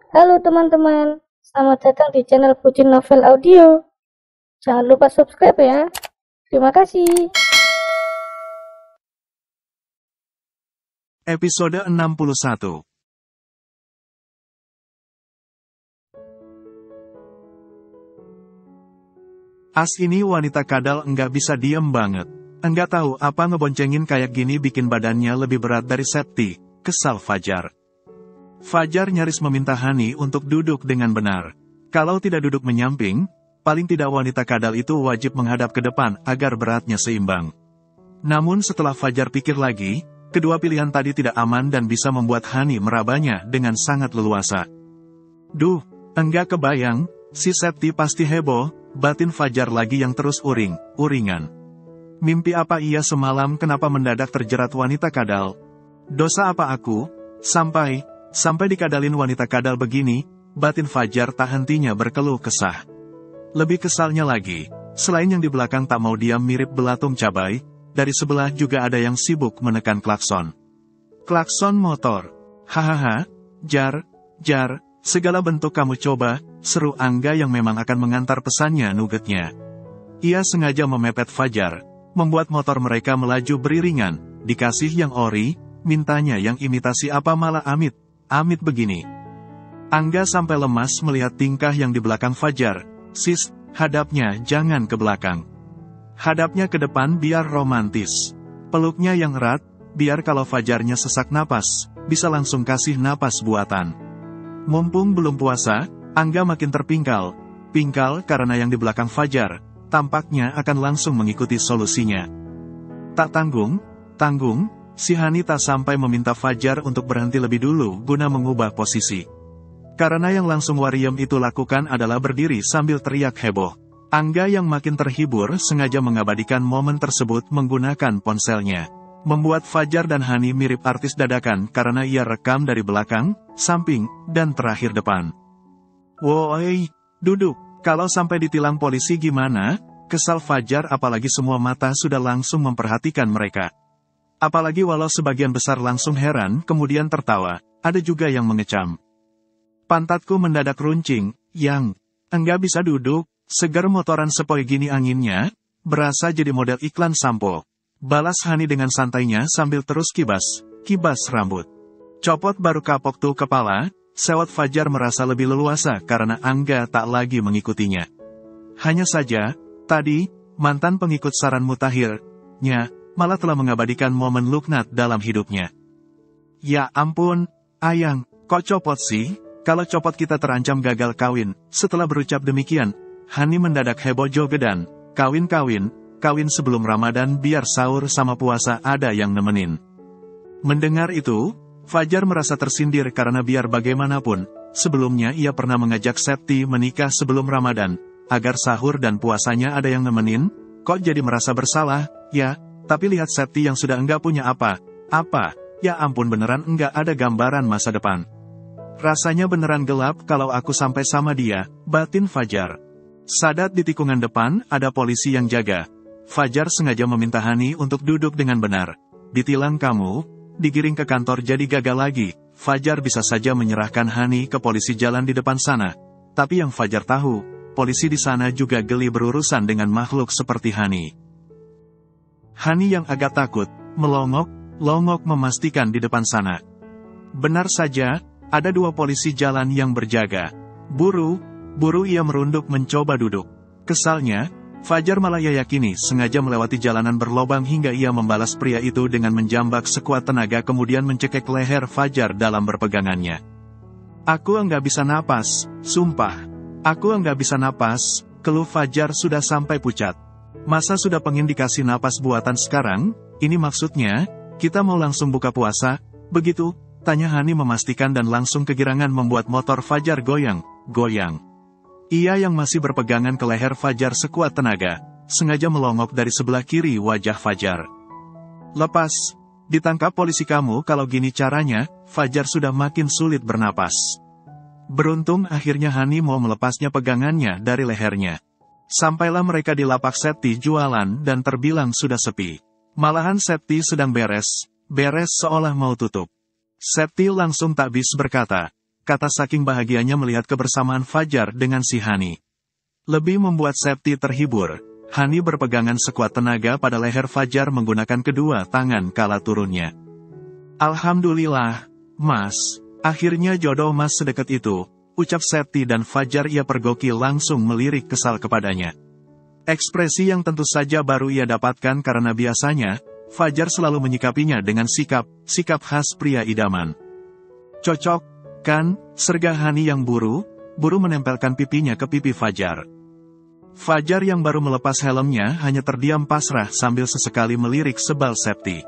Halo teman-teman, selamat datang di channel Pucin Novel Audio. Jangan lupa subscribe ya. Terima kasih. Episode 61. As ini wanita kadal enggak bisa diem banget. Enggak tahu apa ngeboncengin kayak gini bikin badannya lebih berat dari Septi, kesal Fajar. Fajar nyaris meminta Hani untuk duduk dengan benar. Kalau tidak duduk menyamping, paling tidak wanita kadal itu wajib menghadap ke depan agar beratnya seimbang. Namun setelah Fajar pikir lagi, kedua pilihan tadi tidak aman dan bisa membuat Hani merabanya dengan sangat leluasa. Duh, enggak kebayang, si Septi pasti heboh, batin Fajar lagi yang terus uringan. Mimpi apa ia semalam kenapa mendadak terjerat wanita kadal? Dosa apa aku? Sampai dikadalin wanita kadal begini, batin Fajar tak hentinya berkeluh kesah. Lebih kesalnya lagi, selain yang di belakang tak mau diam mirip belatung cabai, dari sebelah juga ada yang sibuk menekan klakson. Klakson motor. Hahaha, jar, segala bentuk kamu coba, seru Angga yang memang akan mengantar pesannya nugetnya. Ia sengaja memepet Fajar, membuat motor mereka melaju beriringan, dikasih yang ori, mintanya yang imitasi apa malah amit begini. Angga sampai lemas melihat tingkah yang di belakang Fajar. Sis, hadapnya jangan ke belakang. Hadapnya ke depan biar romantis. Peluknya yang erat, biar kalau Fajarnya sesak napas, bisa langsung kasih napas buatan. Mumpung belum puasa, Angga makin terpingkal karena yang di belakang Fajar, tampaknya akan langsung mengikuti solusinya. Tak tanggung, si Hani tak sampai meminta Fajar untuk berhenti lebih dulu guna mengubah posisi. Karena yang langsung Wariem itu lakukan adalah berdiri sambil teriak heboh. Angga yang makin terhibur sengaja mengabadikan momen tersebut menggunakan ponselnya. Membuat Fajar dan Hani mirip artis dadakan karena ia rekam dari belakang, samping, dan terakhir depan. Woi, duduk, kalau sampai ditilang polisi gimana? Kesal Fajar apalagi semua mata sudah langsung memperhatikan mereka. Apalagi walau sebagian besar langsung heran kemudian tertawa, ada juga yang mengecam. Pantatku mendadak runcing, yang enggak bisa duduk, segar motoran sepoi gini anginnya, berasa jadi model iklan sampo. Balas Hani dengan santainya sambil terus kibas rambut. Copot baru kapok tuh kepala, sewot Fajar merasa lebih leluasa karena Angga tak lagi mengikutinya. Hanya saja, tadi, mantan pengikut saran mutakhirnya, malah telah mengabadikan momen Luknat dalam hidupnya. Ya ampun, Ayang, kok copot sih? Kalau copot kita terancam gagal kawin. Setelah berucap demikian, Hani mendadak heboh jogedan, kawin sebelum Ramadan biar sahur sama puasa ada yang nemenin. Mendengar itu, Fajar merasa tersindir karena biar bagaimanapun, sebelumnya ia pernah mengajak Septi menikah sebelum Ramadan, agar sahur dan puasanya ada yang nemenin, kok jadi merasa bersalah, ya, tapi lihat Septi yang sudah enggak punya apa, ya ampun beneran enggak ada gambaran masa depan. Rasanya beneran gelap kalau aku sampai sama dia, batin Fajar. Sadat di tikungan depan, ada polisi yang jaga. Fajar sengaja meminta Hani untuk duduk dengan benar. Ditilang kamu, digiring ke kantor jadi gagal lagi. Fajar bisa saja menyerahkan Hani ke polisi jalan di depan sana. Tapi yang Fajar tahu, polisi di sana juga geli berurusan dengan makhluk seperti Hani. Hani yang agak takut, melongok memastikan di depan sana. Benar saja, ada dua polisi jalan yang berjaga. Buru ia merunduk mencoba duduk. Kesalnya, Fajar malah ia yakini sengaja melewati jalanan berlobang hingga ia membalas pria itu dengan menjambak sekuat tenaga kemudian mencekik leher Fajar dalam berpegangannya. Aku enggak bisa napas, sumpah. Aku enggak bisa napas, keluh Fajar sudah sampai pucat. Masa sudah pengen dikasih napas buatan sekarang? Ini maksudnya, kita mau langsung buka puasa, begitu? Tanya Hani memastikan dan langsung kegirangan membuat motor Fajar goyang. Ia yang masih berpegangan ke leher Fajar sekuat tenaga, sengaja melongok dari sebelah kiri wajah Fajar. Lepas, ditangkap polisi kamu kalau gini caranya, Fajar sudah makin sulit bernapas. Beruntung akhirnya Hani mau melepasnya pegangannya dari lehernya. Sampailah mereka di lapak Septi jualan dan terbilang sudah sepi. Malahan Septi sedang beres seolah mau tutup. Septi langsung tak bis berkata, kata saking bahagianya melihat kebersamaan Fajar dengan si Hani. Lebih membuat Septi terhibur, Hani berpegangan sekuat tenaga pada leher Fajar menggunakan kedua tangan kala turunnya. Alhamdulillah, Mas, akhirnya jodoh Mas sedekat itu, ucap Septi dan Fajar ia pergoki langsung melirik kesal kepadanya. Ekspresi yang tentu saja baru ia dapatkan karena biasanya, Fajar selalu menyikapinya dengan sikap khas pria idaman. Cocok, kan, sergah Hani yang buru menempelkan pipinya ke pipi Fajar. Fajar yang baru melepas helmnya hanya terdiam pasrah sambil sesekali melirik sebal Septi.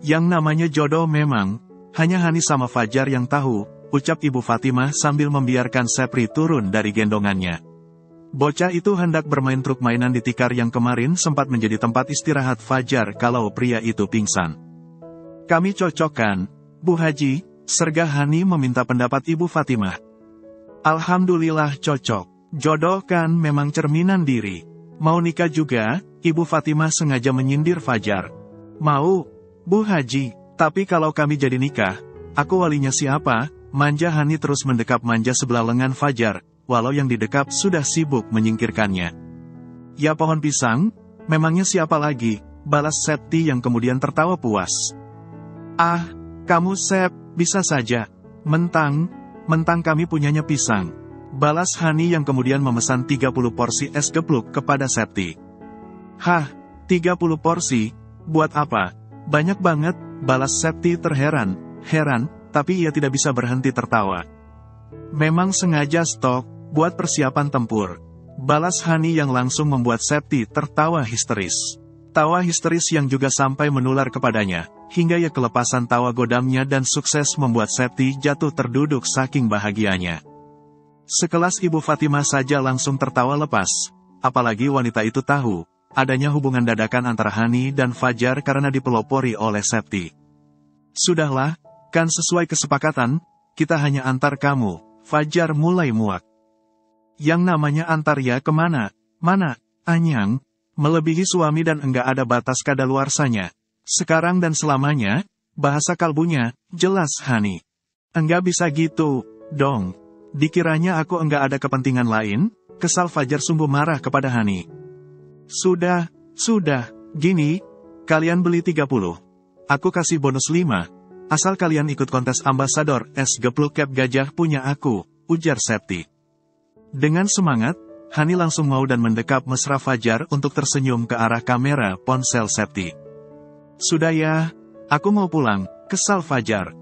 Yang namanya jodoh memang, hanya Hani sama Fajar yang tahu, ucap Ibu Fatimah sambil membiarkan Sepri turun dari gendongannya. Bocah itu hendak bermain truk mainan di tikar yang kemarin sempat menjadi tempat istirahat Fajar kalau pria itu pingsan. Kami cocok kan, Bu Haji, sergah Hani meminta pendapat Ibu Fatimah. Alhamdulillah cocok, jodoh kan memang cerminan diri. Mau nikah juga, Ibu Fatimah sengaja menyindir Fajar. Mau, Bu Haji, tapi kalau kami jadi nikah, aku walinya siapa? Manja Hani terus mendekap manja sebelah lengan Fajar, walau yang didekap sudah sibuk menyingkirkannya. Ya pohon pisang, memangnya siapa lagi? Balas Septi yang kemudian tertawa puas. Ah, kamu Sep, bisa saja. Mentang kami punyanya pisang. Balas Hani yang kemudian memesan 30 porsi es gepluk kepada Septi. Hah, 30 porsi? Buat apa? Banyak banget, balas Septi terheran, tapi ia tidak bisa berhenti tertawa. Memang sengaja stok, buat persiapan tempur. Balas Hani yang langsung membuat Septi tertawa histeris. Tawa histeris yang juga sampai menular kepadanya, hingga ia kelepasan tawa godamnya dan sukses membuat Septi jatuh terduduk saking bahagianya. Sekelas Ibu Fatimah saja langsung tertawa lepas, apalagi wanita itu tahu adanya hubungan dadakan antara Hani dan Fajar karena dipelopori oleh Septi. Sudahlah, kan sesuai kesepakatan, kita hanya antar kamu, Fajar mulai muak. Yang namanya antar ya kemana? Mana, Anyang? Melebihi suami dan enggak ada batas kadaluarsanya. Sekarang dan selamanya, bahasa kalbunya, jelas Hani. Enggak bisa gitu, dong. Dikiranya aku enggak ada kepentingan lain, kesal Fajar sungguh marah kepada Hani. Sudah, gini, kalian beli 30. Aku kasih bonus 5, asal kalian ikut kontes ambasador es gepluk cap gajah punya aku, ujar Septi. Dengan semangat, Hani langsung mau dan mendekap mesra Fajar untuk tersenyum ke arah kamera ponsel Septi. Sudah ya, aku mau pulang, kesal Fajar.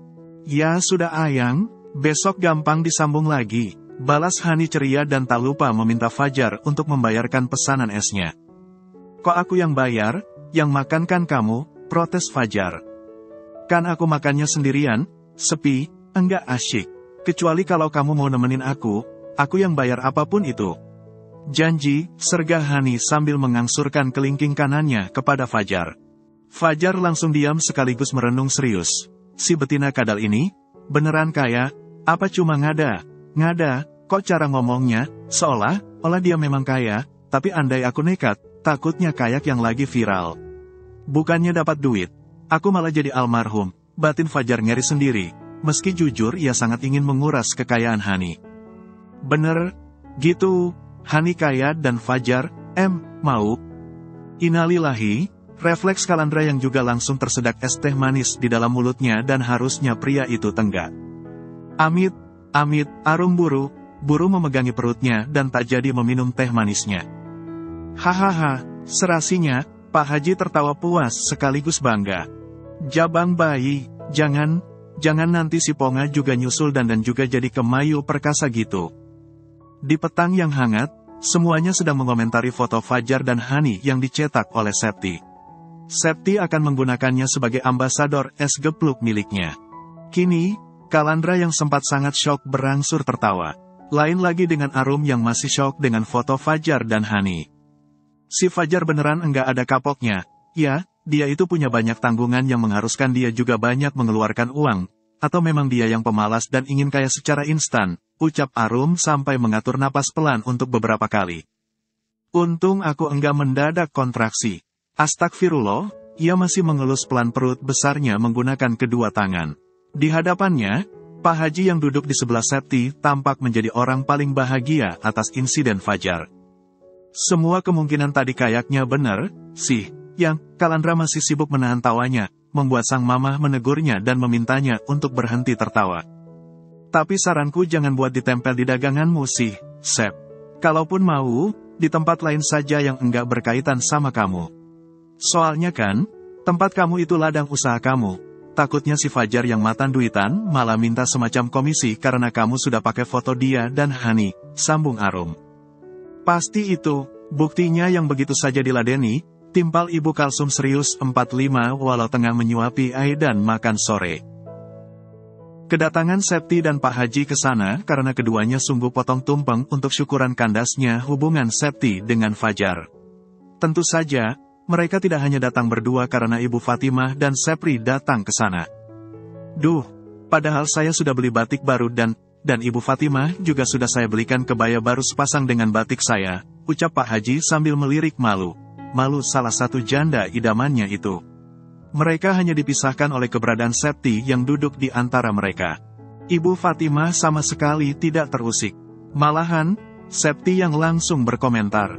Ya sudah Ayang, besok gampang disambung lagi, balas Hani ceria dan tak lupa meminta Fajar untuk membayarkan pesanan esnya. Kok aku yang bayar, yang makan kan kamu, protes Fajar. Kan aku makannya sendirian, sepi, enggak asyik. Kecuali kalau kamu mau nemenin aku yang bayar apapun itu. Janji, sergah Hani sambil mengangsurkan kelingking kanannya kepada Fajar. Fajar langsung diam sekaligus merenung serius. Si betina kadal ini, beneran kaya, apa cuma ngada, kok cara ngomongnya, seolah-olah dia memang kaya, tapi andai aku nekat, takutnya kayak yang lagi viral. Bukannya dapat duit, aku malah jadi almarhum, batin Fajar ngeri sendiri, meski jujur ia sangat ingin menguras kekayaan Hani. Bener, gitu, Hani kaya dan Fajar, mau. Innalillahi, refleks Kalandra yang juga langsung tersedak es teh manis di dalam mulutnya dan harusnya pria itu tenggak. Amit, Arum buru memegangi perutnya dan tak jadi meminum teh manisnya. Hahaha, serasinya, Pak Haji tertawa puas sekaligus bangga. Jabang bayi, jangan nanti si Ponga juga nyusul dan juga jadi kemayu perkasa gitu. Di petang yang hangat, semuanya sedang mengomentari foto Fajar dan Hani yang dicetak oleh Septi. Septi akan menggunakannya sebagai ambasador es gepluk miliknya. Kini, Kalandra yang sempat sangat syok berangsur tertawa. Lain lagi dengan Arum yang masih syok dengan foto Fajar dan Hani. Si Fajar beneran enggak ada kapoknya. Ya, dia itu punya banyak tanggungan yang mengharuskan dia juga banyak mengeluarkan uang. Atau memang dia yang pemalas dan ingin kaya secara instan, ucap Arum sampai mengatur napas pelan untuk beberapa kali. Untung aku enggak mendadak kontraksi. Astagfirullah, ia masih mengelus pelan perut besarnya menggunakan kedua tangan. Di hadapannya, Pak Haji yang duduk di sebelah Septi tampak menjadi orang paling bahagia atas insiden Fajar. Semua kemungkinan tadi kayaknya benar, sih, yang Kalandra masih sibuk menahan tawanya, membuat sang mama menegurnya dan memintanya untuk berhenti tertawa. Tapi saranku jangan buat ditempel di daganganmu sih, Sep. Kalaupun mau, di tempat lain saja yang enggak berkaitan sama kamu. Soalnya kan, tempat kamu itu ladang usaha kamu. Takutnya si Fajar yang matan duitan malah minta semacam komisi karena kamu sudah pakai foto dia dan Hani, sambung Arum. Pasti itu, buktinya yang begitu saja diladeni, timpal Ibu Kalsum serius 45 walau tengah menyuapi Aidan makan sore. Kedatangan Septi dan Pak Haji ke sana karena keduanya sungguh potong tumpeng untuk syukuran kandasnya hubungan Septi dengan Fajar. Tentu saja, mereka tidak hanya datang berdua karena Ibu Fatimah dan Sepri datang ke sana. Duh, padahal saya sudah beli batik baru dan Ibu Fatimah juga sudah saya belikan kebaya baru sepasang dengan batik saya, ucap Pak Haji sambil melirik malu. Malu salah satu janda idamannya itu. Mereka hanya dipisahkan oleh keberadaan Septi yang duduk di antara mereka. Ibu Fatimah sama sekali tidak terusik. Malahan, Septi yang langsung berkomentar.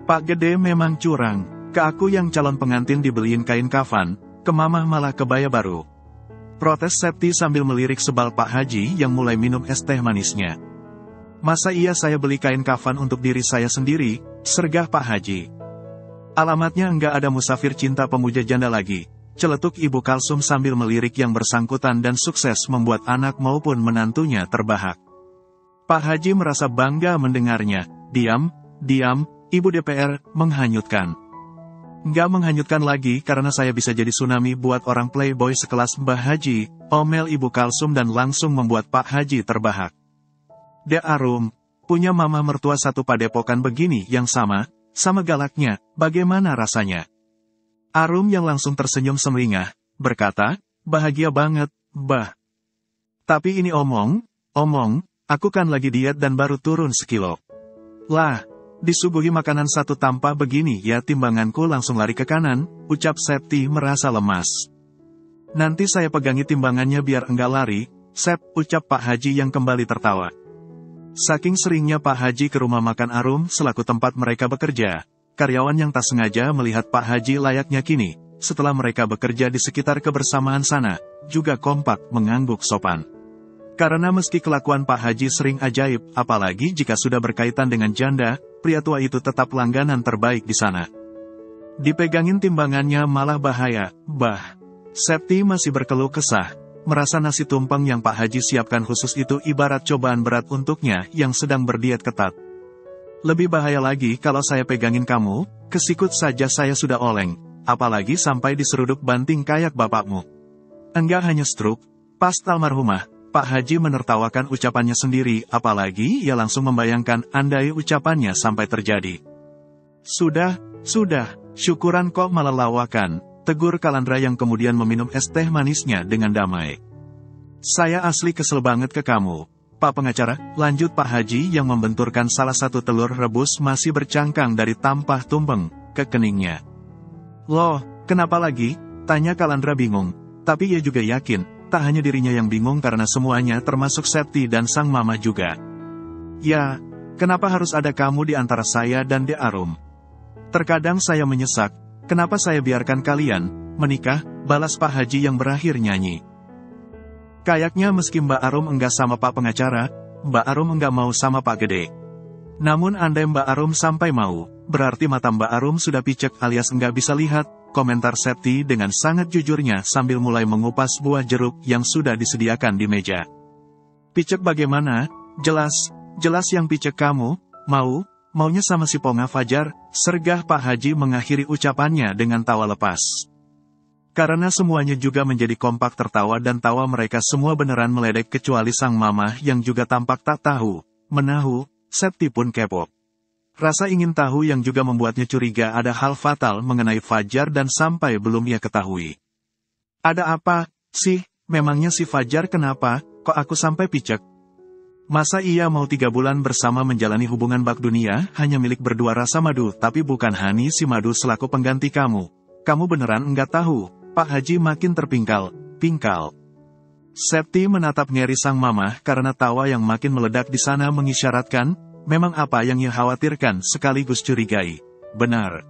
Pak Gede memang curang. Ke aku yang calon pengantin dibeliin kain kafan, ke mamah malah kebaya baru. Protes Septi sambil melirik sebal Pak Haji yang mulai minum es teh manisnya. Masa iya saya beli kain kafan untuk diri saya sendiri, sergah Pak Haji. Alamatnya enggak ada musafir cinta pemuja janda lagi, celetuk Ibu Kalsum sambil melirik yang bersangkutan dan sukses membuat anak maupun menantunya terbahak. Pak Haji merasa bangga mendengarnya. Diam, Ibu DPR, menghanyutkan. Nggak menghanyutkan lagi karena saya bisa jadi tsunami buat orang playboy sekelas Mbah Haji, omel Ibu Kalsum dan langsung membuat Pak Haji terbahak. Dek Arum, punya mama mertua satu padepokan begini yang sama galaknya, bagaimana rasanya? Arum yang langsung tersenyum semeringah, berkata, bahagia banget, Bah. Tapi ini omong, aku kan lagi diet dan baru turun sekilo. Lah, disuguhi makanan satu tampah begini ya timbanganku langsung lari ke kanan, ucap Septi merasa lemas. Nanti saya pegangi timbangannya biar enggak lari, Sep, ucap Pak Haji yang kembali tertawa. Saking seringnya Pak Haji ke rumah makan Arum selaku tempat mereka bekerja, karyawan yang tak sengaja melihat Pak Haji layaknya kini, setelah mereka bekerja di sekitar kebersamaan sana, juga kompak mengangguk sopan. Karena meski kelakuan Pak Haji sering ajaib, apalagi jika sudah berkaitan dengan janda, pria tua itu tetap langganan terbaik di sana. Dipegangin timbangannya malah bahaya, Bah. Septi masih berkeluh kesah, merasa nasi tumpeng yang Pak Haji siapkan khusus itu ibarat cobaan berat untuknya yang sedang berdiet ketat. Lebih bahaya lagi kalau saya pegangin kamu, kesikut saja saya sudah oleng, apalagi sampai diseruduk banting kayak bapakmu. Enggak hanya stroke, pas almarhumah, Pak Haji menertawakan ucapannya sendiri, apalagi ia langsung membayangkan andai ucapannya sampai terjadi. Sudah, syukuran kok malah lawakan, tegur Kalandra yang kemudian meminum es teh manisnya dengan damai. Saya asli kesel banget ke kamu, Pak Pengacara, lanjut Pak Haji yang membenturkan salah satu telur rebus masih bercangkang dari tampah tumpeng ke keningnya. Loh, kenapa lagi? Tanya Kalandra bingung, tapi ia juga yakin, tak hanya dirinya yang bingung karena semuanya termasuk Septi dan sang mama juga. Ya, kenapa harus ada kamu di antara saya dan Dek Arum? Terkadang saya menyesak, kenapa saya biarkan kalian menikah, balas Pak Haji yang berakhir nyanyi. Kayaknya meski Mbak Arum enggak sama Pak Pengacara, Mbak Arum enggak mau sama Pak Gede. Namun andai Mbak Arum sampai mau, berarti mata Mbak Arum sudah picek alias enggak bisa lihat, komentar Septi dengan sangat jujurnya sambil mulai mengupas buah jeruk yang sudah disediakan di meja. Picek bagaimana? Jelas yang picek kamu, maunya sama si Ponga Fajar, sergah Pak Haji mengakhiri ucapannya dengan tawa lepas. Karena semuanya juga menjadi kompak tertawa dan tawa mereka semua beneran meledek kecuali sang mama yang juga tampak tak tahu, menahu, Septi pun kepo. Rasa ingin tahu yang juga membuatnya curiga ada hal fatal mengenai Fajar dan sampai belum ia ketahui. Ada apa, sih, memangnya si Fajar kenapa, kok aku sampai picek? Masa ia mau 3 bulan bersama menjalani hubungan bak dunia, hanya milik berdua rasa madu, tapi bukan Hani si madu selaku pengganti kamu. Kamu beneran enggak tahu, Pak Haji makin terpingkal. Septi menatap ngeri sang mamah karena tawa yang makin meledak di sana mengisyaratkan, memang apa yang ia khawatirkan sekaligus curigai. Benar.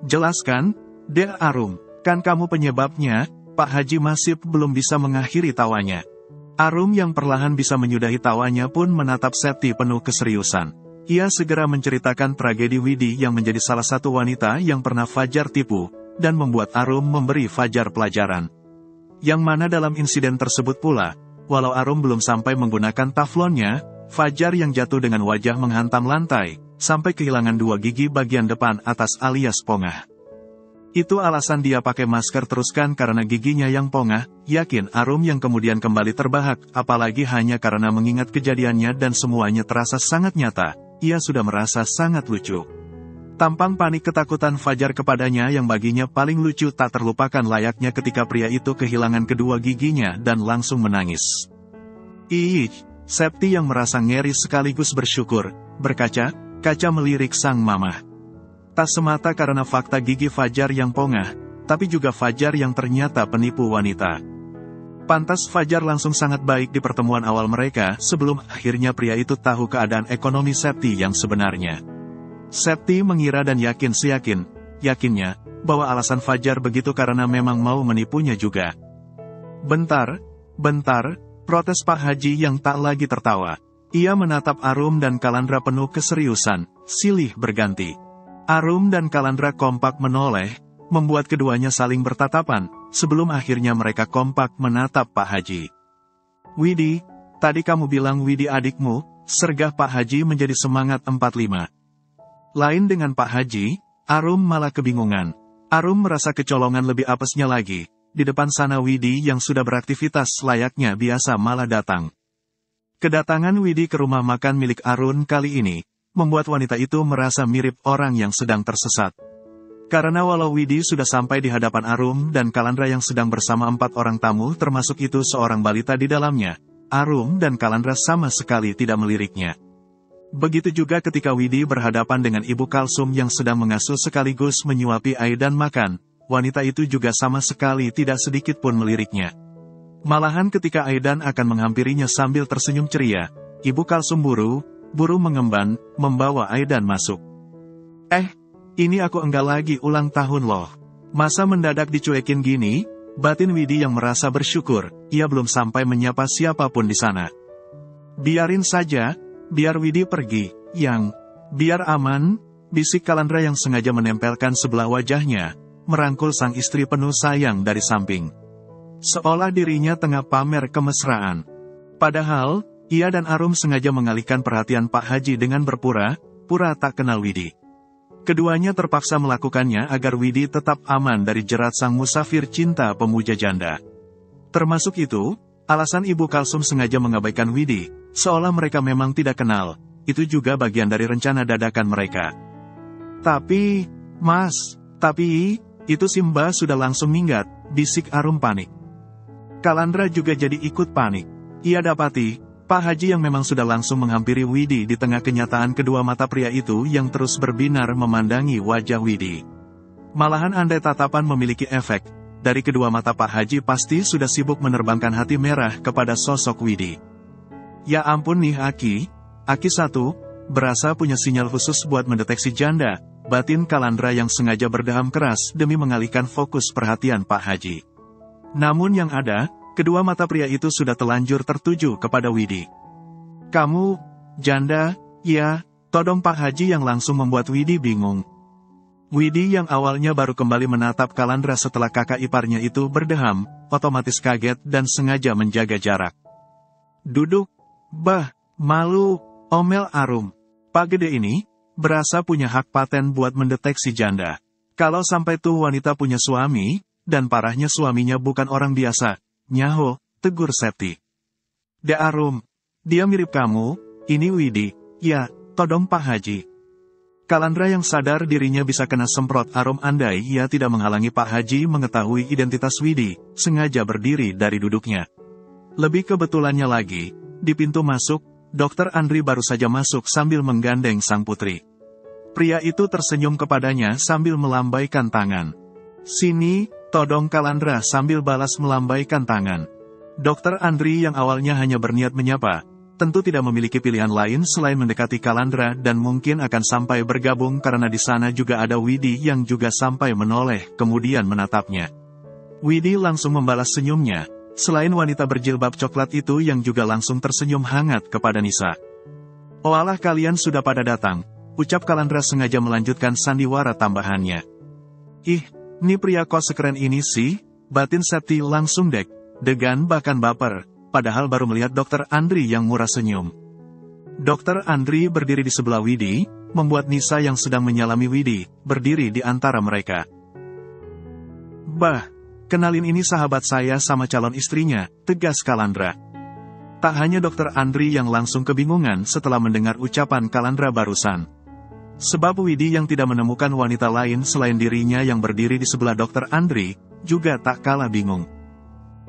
Jelaskan, Dek Arum, kan kamu penyebabnya. Pak Haji masih belum bisa mengakhiri tawanya. Arum yang perlahan bisa menyudahi tawanya pun menatap Septi penuh keseriusan. Ia segera menceritakan tragedi Widi yang menjadi salah satu wanita yang pernah Fajar tipu, dan membuat Arum memberi Fajar pelajaran. Yang mana dalam insiden tersebut pula, walau Arum belum sampai menggunakan taflonnya, Fajar yang jatuh dengan wajah menghantam lantai, sampai kehilangan 2 gigi bagian depan atas alias pongah. Itu alasan dia pakai masker teruskan karena giginya yang pongah, yakin Arum yang kemudian kembali terbahak, apalagi hanya karena mengingat kejadiannya dan semuanya terasa sangat nyata, ia sudah merasa sangat lucu. Tampang panik ketakutan Fajar kepadanya yang baginya paling lucu tak terlupakan layaknya ketika pria itu kehilangan kedua giginya dan langsung menangis. Ih, Septi yang merasa ngeri sekaligus bersyukur, berkaca-kaca melirik sang mamah. Tak semata karena fakta gigi Fajar yang pongah, tapi juga Fajar yang ternyata penipu wanita. Pantas Fajar langsung sangat baik di pertemuan awal mereka sebelum akhirnya pria itu tahu keadaan ekonomi Septi yang sebenarnya. Septi mengira dan yakinnya, bahwa alasan Fajar begitu karena memang mau menipunya juga. Bentar, protes Pak Haji yang tak lagi tertawa. Ia menatap Arum dan Kalandra penuh keseriusan, silih berganti. Arum dan Kalandra kompak menoleh, membuat keduanya saling bertatapan, sebelum akhirnya mereka kompak menatap Pak Haji. Widi, tadi kamu bilang Widi adikmu, sergah Pak Haji menjadi semangat 45. Lain dengan Pak Haji, Arum malah kebingungan. Arum merasa kecolongan lebih apesnya lagi, di depan sana Widi yang sudah beraktivitas layaknya biasa malah datang. Kedatangan Widi ke rumah makan milik Arun kali ini, membuat wanita itu merasa mirip orang yang sedang tersesat. Karena walau Widi sudah sampai di hadapan Arum dan Kalandra yang sedang bersama 4 orang tamu termasuk itu seorang balita di dalamnya, Arum dan Kalandra sama sekali tidak meliriknya. Begitu juga ketika Widi berhadapan dengan Ibu Kalsum yang sedang mengasuh sekaligus menyuapi Aidan makan, wanita itu juga sama sekali tidak sedikit pun meliriknya. Malahan ketika Aidan akan menghampirinya sambil tersenyum ceria, Ibu Kalsum buru mengemban, membawa Aidan masuk. Ini aku enggak lagi ulang tahun loh. Masa mendadak dicuekin gini? Batin Widi yang merasa bersyukur, ia belum sampai menyapa siapapun di sana. Biarin saja, biar Widi pergi, biar aman, bisik Kalandra yang sengaja menempelkan sebelah wajahnya, merangkul sang istri penuh sayang dari samping. Seolah dirinya tengah pamer kemesraan. Padahal, ia dan Arum sengaja mengalihkan perhatian Pak Haji dengan berpura-pura tak kenal Widi. Keduanya terpaksa melakukannya agar Widi tetap aman dari jerat sang musafir cinta pemuja janda. Termasuk itu, alasan Ibu Kalsum sengaja mengabaikan Widi, seolah mereka memang tidak kenal, itu juga bagian dari rencana dadakan mereka. Tapi, itu Simba sudah langsung minggat, bisik Arum panik. Kalandra juga jadi ikut panik. Ia dapati, Pak Haji yang memang sudah langsung menghampiri Widi di tengah kenyataan kedua mata pria itu yang terus berbinar memandangi wajah Widi. Malahan andai tatapan memiliki efek, dari kedua mata Pak Haji pasti sudah sibuk menerbangkan hati merah kepada sosok Widi. Ya ampun nih Aki satu, berasa punya sinyal khusus buat mendeteksi janda, batin Kalandra yang sengaja berdeham keras demi mengalihkan fokus perhatian Pak Haji. Namun yang ada, kedua mata pria itu sudah telanjur tertuju kepada Widi. Kamu, janda, ya, todong Pak Haji yang langsung membuat Widi bingung. Widi yang awalnya baru kembali menatap Kalandra setelah kakak iparnya itu berdeham, otomatis kaget dan sengaja menjaga jarak. Duduk, malu, omel Arum. Pak Gede ini, berasa punya hak paten buat mendeteksi janda. Kalau sampai tuh wanita punya suami, dan parahnya suaminya bukan orang biasa, nyaho, tegur Septi. De Arum, dia mirip kamu, ini Widi, ya, todong Pak Haji. Kalandra yang sadar dirinya bisa kena semprot Arum andai ia tidak menghalangi Pak Haji mengetahui identitas Widi, sengaja berdiri dari duduknya. Lebih kebetulannya lagi, di pintu masuk, Dr. Andri baru saja masuk sambil menggandeng sang putri. Pria itu tersenyum kepadanya sambil melambaikan tangan. Sini, todong Kalandra sambil balas melambaikan tangan. Dokter Andri yang awalnya hanya berniat menyapa, tentu tidak memiliki pilihan lain selain mendekati Kalandra dan mungkin akan sampai bergabung karena di sana juga ada Widi yang juga sampai menoleh kemudian menatapnya. Widi langsung membalas senyumnya, selain wanita berjilbab coklat itu yang juga langsung tersenyum hangat kepada Nisa. "Oh alah kalian sudah pada datang," ucap Kalandra sengaja melanjutkan sandiwara tambahannya. "Ih, nih pria kok sekeren ini sih?" batin Septi langsung degan bahkan baper, padahal baru melihat Dokter Andri yang murah senyum. Dokter Andri berdiri di sebelah Widi, membuat Nisa yang sedang menyalami Widi, berdiri di antara mereka. "Bah, kenalin ini sahabat saya sama calon istrinya," tegas Kalandra. Tak hanya Dokter Andri yang langsung kebingungan setelah mendengar ucapan Kalandra barusan. Sebab Widi yang tidak menemukan wanita lain selain dirinya yang berdiri di sebelah Dokter Andri, juga tak kalah bingung.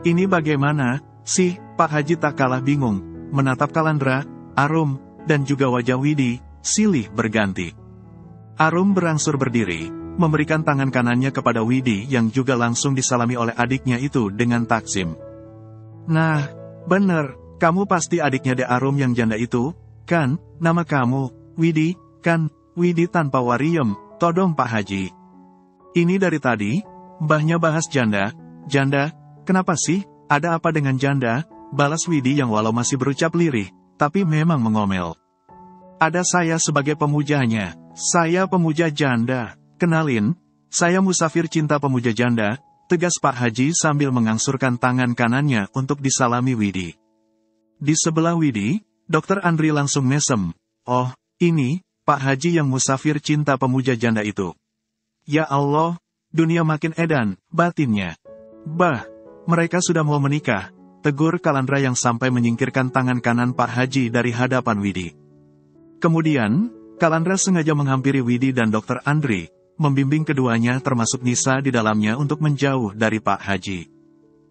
"Ini bagaimana sih?" Pak Haji tak kalah bingung, menatap Kalandra, Arum, dan juga wajah Widi, silih berganti. Arum berangsur berdiri, memberikan tangan kanannya kepada Widi yang juga langsung disalami oleh adiknya itu dengan takzim. "Nah, bener, kamu pasti adiknya De Arum yang janda itu, kan? Nama kamu, Widi, kan?" Widi tanpa wariem, todong Pak Haji. "Ini dari tadi, mbahnya bahas janda, kenapa sih? Ada apa dengan janda?" balas Widi yang walau masih berucap lirih, tapi memang mengomel. "Ada saya sebagai pemujanya, saya pemuja janda. Kenalin, saya musafir cinta pemuja janda," tegas Pak Haji sambil mengangsurkan tangan kanannya untuk disalami Widi. Di sebelah Widi, Dokter Andri langsung mesem. "Oh, ini, Pak Haji yang musafir cinta pemuja janda itu. Ya Allah, dunia makin edan," batinnya. "Bah, mereka sudah mau menikah," tegur Kalandra yang sampai menyingkirkan tangan kanan Pak Haji dari hadapan Widi. Kemudian, Kalandra sengaja menghampiri Widi dan Dokter Andri, membimbing keduanya termasuk Nisa di dalamnya untuk menjauh dari Pak Haji.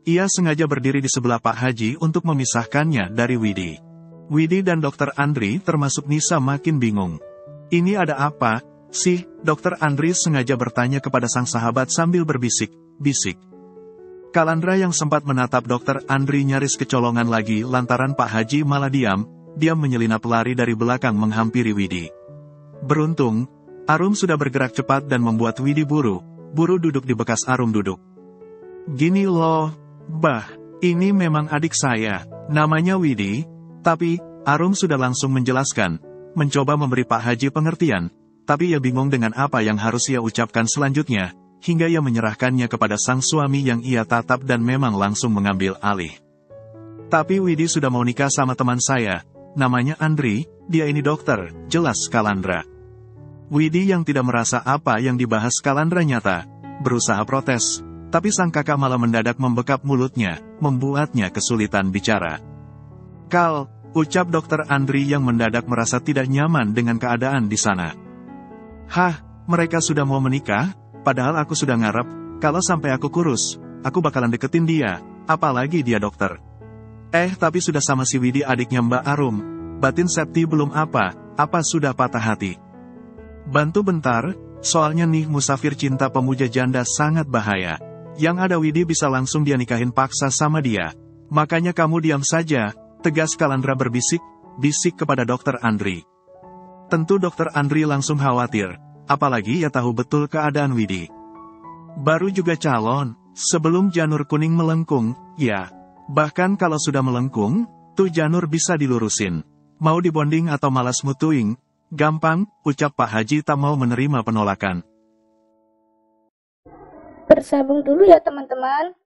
Ia sengaja berdiri di sebelah Pak Haji untuk memisahkannya dari Widi. Widi dan Dokter Andri termasuk Nisa makin bingung. "Ini ada apa sih?" Dokter Andri sengaja bertanya kepada sang sahabat sambil berbisik-bisik. Kalandra yang sempat menatap Dokter Andri nyaris kecolongan lagi lantaran Pak Haji malah diam menyelinap lari dari belakang menghampiri Widi. Beruntung, Arum sudah bergerak cepat dan membuat Widi buru duduk di bekas Arum duduk. "Gini loh, bah, ini memang adik saya, namanya Widi," tapi Arum sudah langsung menjelaskan, mencoba memberi Pak Haji pengertian, tapi ia bingung dengan apa yang harus ia ucapkan selanjutnya, hingga ia menyerahkannya kepada sang suami yang ia tatap dan memang langsung mengambil alih. "Tapi Widi sudah mau nikah sama teman saya, namanya Andri, dia ini dokter," jelas Kalandra. Widi yang tidak merasa apa yang dibahas Kalandra nyata, berusaha protes, tapi sang kakak malah mendadak membekap mulutnya, membuatnya kesulitan bicara. "Kal," ucap Dokter Andri yang mendadak merasa tidak nyaman dengan keadaan di sana. "Hah, mereka sudah mau menikah? Padahal aku sudah ngarep, kalau sampai aku kurus, aku bakalan deketin dia, apalagi dia dokter." Tapi sudah sama si Widi adiknya Mbak Arum, batin Septi belum apa sudah patah hati. "Bantu bentar, soalnya nih musafir cinta pemuja janda sangat bahaya. Yang ada Widi bisa langsung dia nikahin paksa sama dia. Makanya kamu diam saja," tegas Kalandra berbisik kepada Dokter Andri. Tentu Dokter Andri langsung khawatir, apalagi ia tahu betul keadaan Widi. Baru juga calon, sebelum janur kuning melengkung, ya. Bahkan kalau sudah melengkung, tuh janur bisa dilurusin. Mau dibonding atau malas mutuing, gampang, ucap Pak Haji tak mau menerima penolakan. Bersambung dulu ya teman-teman.